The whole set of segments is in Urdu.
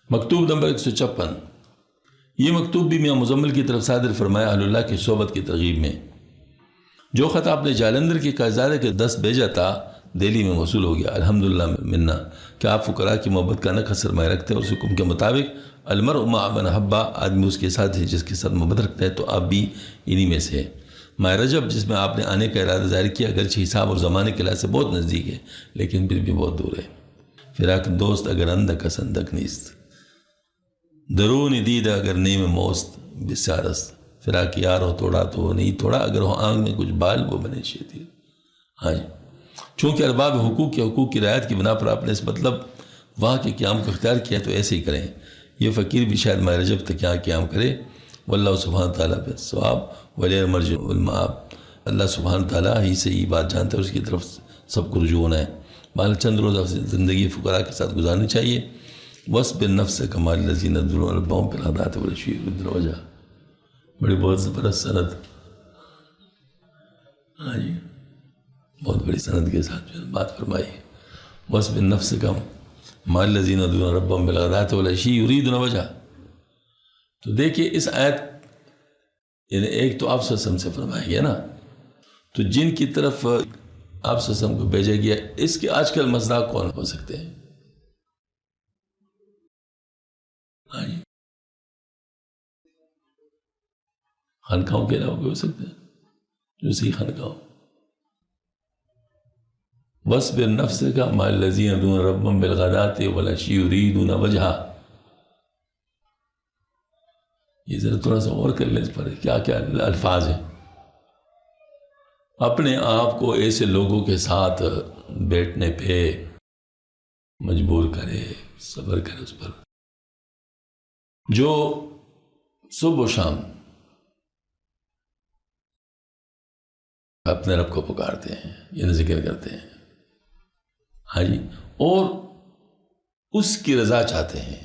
مکتوب نمبر 156، یہ مکتوب بھی میاں مزمل کی طرف صادر فرمایا اہل اللہ کی صحبت کی ترغیب میں۔ جو خط آپ نے جالندھر کی قائزادہ کے 10 بھیجا تھا دہلی میں موصول ہو گیا، الحمدللہ منا کہ آپ فقراء کی محبت کا نقص سرمایہ رکھتے ہیں، اور اس حکم کے مطابق المرء مع من احبا، آدمی اس کے ساتھ ہے جس کے ساتھ محبت رکھتا ہے، تو آپ بھی انہی میں سے ہیں۔ ماہ رجب جس میں آپ نے آنے کا ارادہ ظاہر کیا، اگرچہ حساب اور زمانے کے لحاظ سے بہت نزدیک ہے لیکن پھر بھی بہت دور ہے۔ فراق دوست اگر اندک اندک نیست، درون دید اگر نیم موست بسیارست، فراق یار ہو توڑا تو وہ نہیں توڑا، اگر ہو آنگ میں کچھ بال وہ بنے شیطیر۔ ہاں جی، چونکہ ارباب حقوق کے حقوق کی رعایت کی بنا پر آپ نے اس مطلب وہاں کے قیام کو اختیار کیا تو ایسے ہی کریں۔ یہ فقیر بھی شاید ماہ رجب تک یہاں قیام کرے، واللہ سبحانہ تعالیٰ پہ ثواب ولی مرجع المآب، اللہ سبحانہ تعالیٰ ہی سے یہ بات جانتا ہے، اس کی طرف سب کو رجوع ہونا ہے۔ بال چند روزہ زندگی فقراء کے ساتھ گزارنی چاہیے۔ وصبر نفس کمال الذین یدعون ربهم بالغداۃ والعشی یریدون وجہہ، بڑی بہت زبردست سند، ہاں جی بہت بڑی سند کے ساتھ بات فرمائی۔ وصبر نفس کمال الذین یدعون ربهم بالغداۃ والعشی یریدون وجہہ۔ تو دیکھیے اس آیت، یعنی ایک تو آپ صلی اللہ علیہ وسلم سے فرمایا گیا نا، تو جن کی طرف آپ صلی اللہ علیہ وسلم کو بھیجا گیا، اس کے آج کل مصداق کون ہو سکتے ہیں؟ ہاں جی، خانقاہوں کے علاوہ کوئی ہو سکتے ہیں جو صحیح خانقاہ ہو؟ وَاصْبِرْ نَفْسَكَ مَعَ الَّذِينَ يَدْعُونَ رَبَّهُمْ بِالْغَدَاةِ وَالْعَشِيِّ يُرِيدُونَ وَجْهَهُ۔ یہ ذرا تھوڑا سا اور کر لیں اس پر، کیا کیا الفاظ ہیں۔ اپنے آپ کو ایسے لوگوں کے ساتھ بیٹھنے پہ مجبور کرے، صبر کرے اس پر، جو صبح و شام اپنے رب کو پکارتے ہیں، یعنی ذکر کرتے ہیں، ہاں جی، اور اس کی رضا چاہتے ہیں۔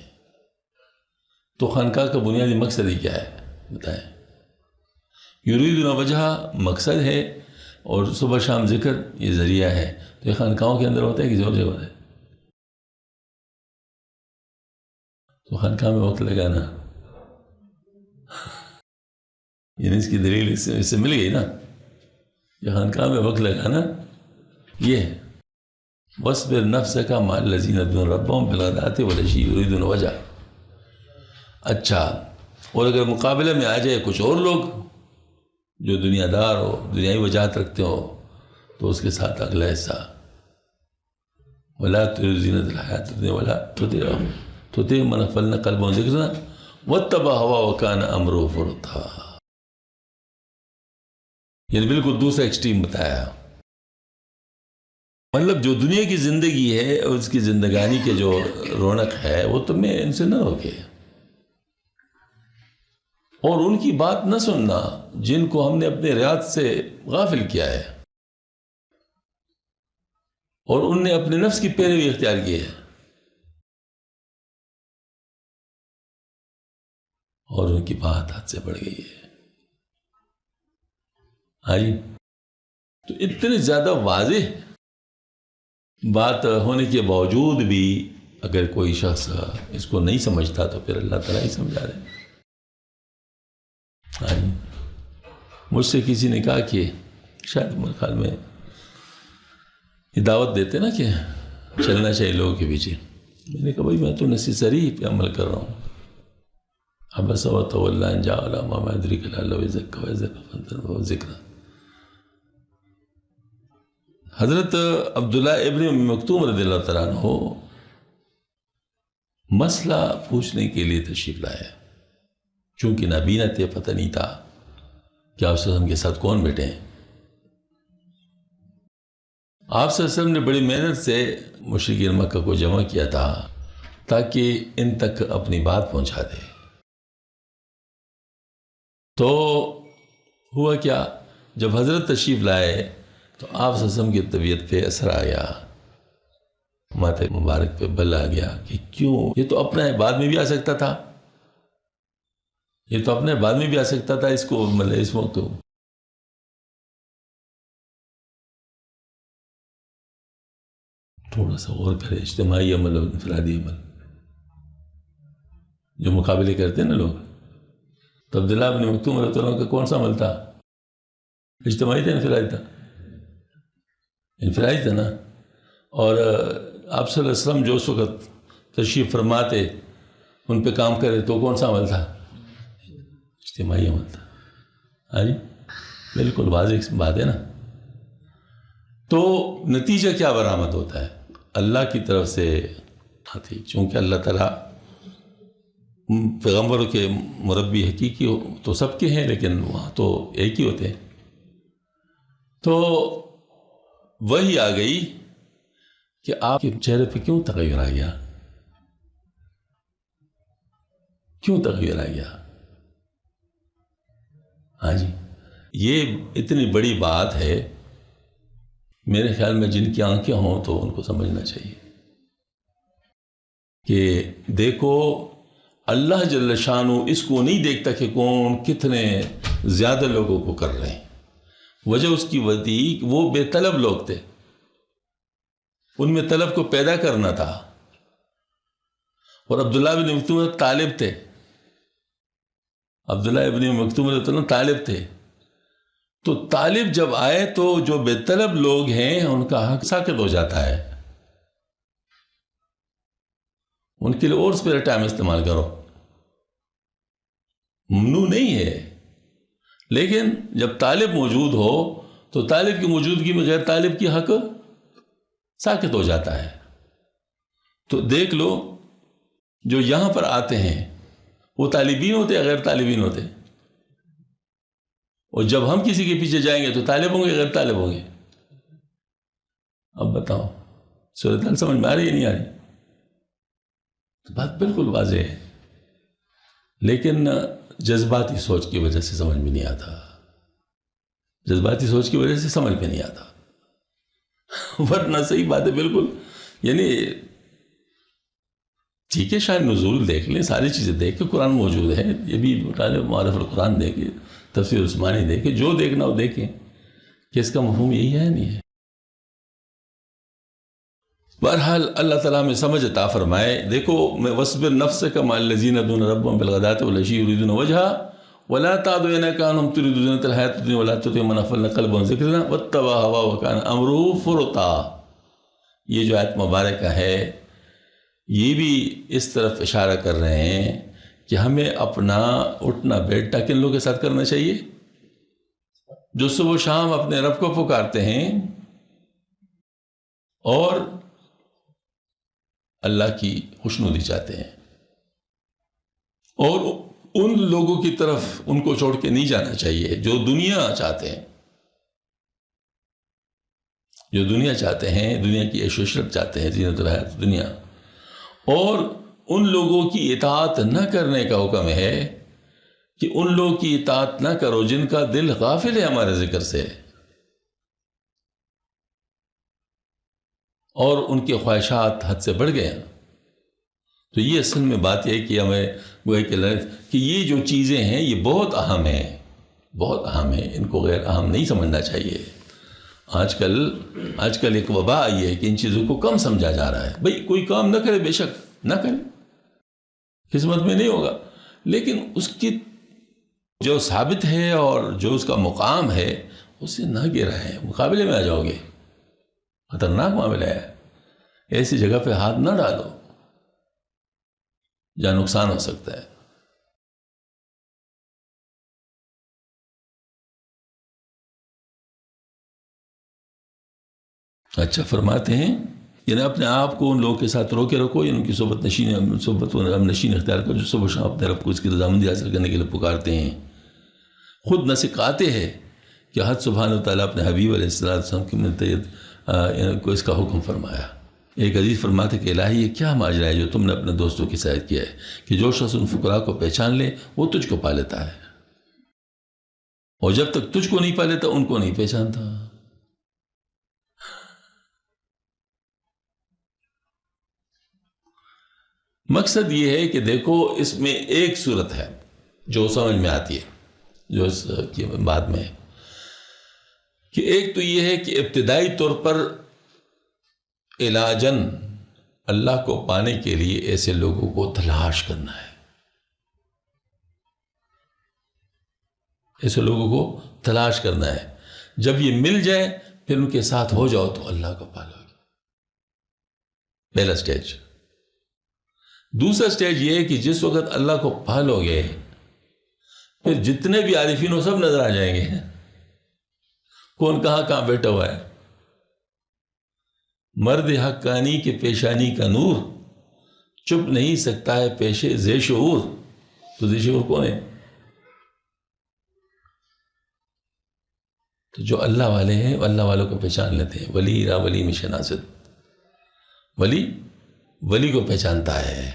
تو خانقاہ کا بنیادی مقصد ہی کیا ہے بتائیں؟ یریدون وجہہ مقصد ہے، اور صبح شام ذکر یہ ذریعہ ہے۔ تو یہ خانقاہوں کے اندر ہوتا ہے کسی اور جگہ ہوتا ہے؟ تو خانقاہ میں وقت لگانا، یعنی اس کی دلیل اس سے مل گئی نا، یہ خانقاہ میں وقت لگانا یہ ہے۔ وَاصْبِرْ نَفْسَكَ مَعَ الَّذِينَ يَدْعُونَ رَبَّهُمْ بِالْغَدَاةِ وَالْعَشِيِّ يُرِيدُونَ وَجْهَهُ۔ اچھا، اور اگر مقابلے میں آ جائے کچھ اور لوگ جو دنیا دار ہو، دنیاوی وجہات رکھتے ہو، تو اس کے ساتھ اگلا حصہ وَلَا تُرِدْ زِينَةَ الْحَيَاةِ الدُّنْيَا وَلَا تُطِعْ مَنْ أَغْفَلْنَا قَلْبَهُ عَنْ ذِكْرِنَا وَاتَّبَعَ هَوَاهُ وَكَانَ أَمْرُهُ فُرُطًا۔ یعنی بالکل دوسرا ایکسٹریم بتایا، مطلب جو دنیا کی زندگی ہے اور اس کی زندگانی کے جو رونق ہے وہ تمہیں ان سے نہ روکے، اور ان کی بات نہ سننا جن کو ہم نے اپنے رعایت سے غافل کیا ہے، اور ان نے اپنے نفس کی پیروی اختیار کی ہے، اور ان کی بات حد سے بڑھ گئی ہے۔ ہاں جی، تو اتنی زیادہ واضح بات ہونے کے باوجود بھی اگر کوئی شخص اس کو نہیں سمجھتا تو پھر اللہ تعالیٰ ہی سمجھا رہے ہیں۔ ہاں جی، مجھ سے کسی نے کہا کہ شاید میرے خیال میں یہ دعوت دیتے نا کہ چلنا چاہیے لوگوں کے پیچھے، میں نے کہا بھائی میں تو نصیحت پہ عمل کر رہا ہوں۔ عبس وتولی ان جاءہ الاعمی وما یدریک لعلہ یزکیٰ ویذکر فتنفعہ الذکریٰ۔ حضرت عبداللہ ابن ام مکتوم رضی اللہ تعالیٰ عنہ مسئلہ پوچھنے کے لیے تشریف لائے، چونکہ نابینا تھے، پتہ نہیں تھا کہ آپ صلی اللہ علیہ وسلم کے ساتھ کون بیٹھے ہیں۔ آپ صلی اللہ علیہ وسلم نے بڑی محنت سے مشرکین مکہ کو جمع کیا تھا تاکہ ان تک اپنی بات پہنچا دے۔ تو ہوا کیا، جب حضرت تشریف لائے تو آپ صلی اللہ علیہ وسلم کی طبیعت پہ اثر آ گیا، ماتھے مبارک پہ بل آ گیا کہ کیوں، یہ تو اپنا ہے، بعد میں بھی آ سکتا تھا، یہ تو اپنے بعد میں بھی آ سکتا تھا، اس کو مطلب اس وقت تھوڑا سا غور کرے، اجتماعی عمل اور انفرادی عمل۔ جو مقابلے کرتے ہیں نا لوگ. تو عبداللہ بن مکتوم رضی اللہ عنہ کا کون سا عمل تھا؟ اجتماعی تھا انفرادی تھا؟ انفرادی تھا نا. اور آپ صلی اللہ علیہ وسلم جو اس وقت تشریف فرماتے ان پہ کام کرے تو کون سا عمل تھا؟ اجتماعی عمل تھا. ہاں جی بالکل واضح بات ہے نا. تو نتیجہ کیا برآمد ہوتا ہے؟ اللہ کی طرف سے آتی، چونکہ اللہ تعالیٰ پیغمبروں کے مربی حقیقی تو سب کے ہیں، لیکن وہاں تو ایک ہی ہوتے ہیں. تو وہی آ گئی کہ آپ کے چہرے پہ کیوں تغیر آ گیا؟ کیوں تغیر آ گیا؟ ہاں جی یہ اتنی بڑی بات ہے، میرے خیال میں جن کی آنکھیں ہوں تو ان کو سمجھنا چاہیے کہ دیکھو اللہ جل شانہ اس کو نہیں دیکھتا کہ کون کتنے زیادہ لوگوں کو کر رہے ہیں. وجہ اس کی وجہ وہ بے طلب لوگ تھے، ان میں طلب کو پیدا کرنا تھا. اور عبداللہ بن مکتوم طالب تھے، عبداللہ بن مکتوم طالب تھے. تو طالب جب آئے تو جو بے طلب لوگ ہیں ان کا حق ساقط ہو جاتا ہے. ان کے لیے اور اسپیئر ٹائم استعمال کرو، ممنوع نہیں ہے. لیکن جب طالب موجود ہو تو طالب کی موجودگی میں غیر طالب کی حق ساقط ہو جاتا ہے. تو دیکھ لو جو یہاں پر آتے ہیں وہ طالبین ہوتے یا غیر طالبین ہوتے؟ اور جب ہم کسی کے پیچھے جائیں گے تو طالب ہوں گے غیر طالب ہوں گے؟ اب بتاؤ صورتحال سمجھ میں آ رہی ہے نہیں آ رہی؟ تو بات بالکل واضح ہے، لیکن جذباتی سوچ کی وجہ سے سمجھ میں نہیں آتا. جذباتی سوچ کی وجہ سے سمجھ میں نہیں آتا. ورنہ صحیح بات ہے بالکل. یعنی ٹھیک ہے شاید نزول دیکھ لیں، ساری چیزیں دیکھ کے قرآن موجود ہے، یہ بھی معرف القرآن دیکھیں، تفسیر عثمانی دیکھیں، جو دیکھنا وہ دیکھیں کہ اس کا مفہوم یہی ہے نہیں ہے. بہرحال اللہ تعالیٰ میں سمجھ عطا فرمائے. دیکھو میں وَاصْبِرْ نَفْسَكَ مَعَ الَّذِينَ يَدْعُونَ رَبَّهُمْ بِالْغَدَاةِ وَالْعَشِيِّ يُرِيدُونَ وَجْهَهُ وَلَا تَعْدُ عَيْنَاكَ عَنْهُمْ تُرِيدُ زِينَةَ الْحَيَاةِ الدُّنْيَا وَلَا تُطِعْ مَنْ أَغْفَلْنَا قَلْبَهُ عَنْ ذِكْرِنَا وَاتَّبَعَ هَوَاهُ وَكَانَ أَمْرُهُ فُرُطًا. یہ جو آیت مبارکہ ہے یہ بھی اس طرف اشارہ کر رہے ہیں کہ ہمیں اپنا اٹھنا بیٹھنا کن لوگوں کے ساتھ کرنا چاہیے؟ جو صبح و شام اپنے رب کو پکارتے ہیں اور اللہ کی خوشنودی چاہتے ہیں، اور ان لوگوں کی طرف ان کو چھوڑ کے نہیں جانا چاہیے جو دنیا چاہتے ہیں، جو دنیا چاہتے ہیں، دنیا کی عیش و عشرت چاہتے ہیں، زینت الحیات دنیا. اور ان لوگوں کی اطاعت نہ کرنے کا حکم ہے کہ ان لوگوں کی اطاعت نہ کرو جن کا دل غافل ہے ہمارے ذکر سے، اور ان کے خواہشات حد سے بڑھ گئے ہیں. تو یہ اصل میں بات یہ ہے کہ ہمیں وہ کہ یہ جو چیزیں ہیں یہ بہت اہم ہیں، بہت اہم ہیں، ان کو غیر اہم نہیں سمجھنا چاہیے. آج کل ایک وبا آئی ہے کہ ان چیزوں کو کم سمجھا جا رہا ہے. بھئی کوئی کام نہ کرے، بے شک نہ کرے، قسمت میں نہیں ہوگا، لیکن اس کی جو ثابت ہے اور جو اس کا مقام ہے اسے نہ گرا ہے، مقابلے میں آ جاؤ گے. خطرناک معاملہ ہے، ایسی جگہ پہ ہاتھ نہ ڈالو جہاں نقصان ہو سکتا ہے. اچھا فرماتے ہیں یعنی اپنے آپ کو ان لوگوں کے ساتھ روکے رکھو، یعنی ان کی صحبت ہم نشین اختیار کرو جو صبح شام اپنے رب کو اس کی رضامندی حاصل کرنے کے لیے پکارتے ہیں. خود نہ سکھاتے ہیں کہ حد سبحانہ وتعالیٰ اپنے حبیب علیہ السلام کی منتیت کو اس کا حکم فرمایا. ایک عزیز فرماتے کہ الہی یہ کیا ماجرا ہے جو تم نے اپنے دوستوں کی سائد کیا ہے کہ جو شخص ان فقراء کو پہچان لے وہ تجھ کو پا لیتا ہے، اور جب تک تجھ کو نہیں پا لیتا ان کو نہیں پہچانتا. مقصد یہ ہے کہ دیکھو اس میں ایک صورت ہے جو سمجھ میں آتی ہے جو اس کی بعد میں، کہ ایک تو یہ ہے کہ ابتدائی طور پر علاجاً اللہ کو پانے کے لیے ایسے لوگوں کو تلاش کرنا ہے. ایسے لوگوں کو تلاش کرنا ہے. جب یہ مل جائے پھر ان کے ساتھ ہو جاؤ تو اللہ کو پالو گے. پہلا سٹیج. دوسرا سٹیج یہ ہے کہ جس وقت اللہ کو پالو گے پھر جتنے بھی عارفین ہو سب نظر آ جائیں گے. کون کہاں بیٹھا ہوا ہے. مرد حقانی کے پیشانی کا نور چھپ نہیں سکتا ہے پیشے ذی شعور. تو ذی شعور کون ہے؟ تو جو اللہ والے ہیں اللہ والوں کو پہچان لیتے ہیں. ولی را ولی میں شناست. ولی کو پہچانتا ہے.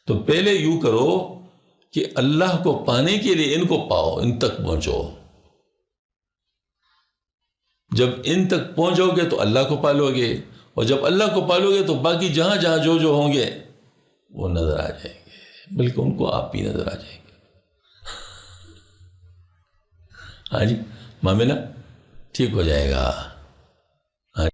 تو پہلے یوں کرو کہ اللہ کو پانے کے لیے ان کو پاؤ، ان تک پہنچو. جب ان تک پہنچو گے تو اللہ کو پالو گے، اور جب اللہ کو پالو گے تو باقی جہاں جہاں جو ہوں گے وہ نظر آ جائیں گے، بلکہ ان کو آپ بھی نظر آ جائیں گے. ہاں جی، معاملہ ٹھیک ہو جائے گا.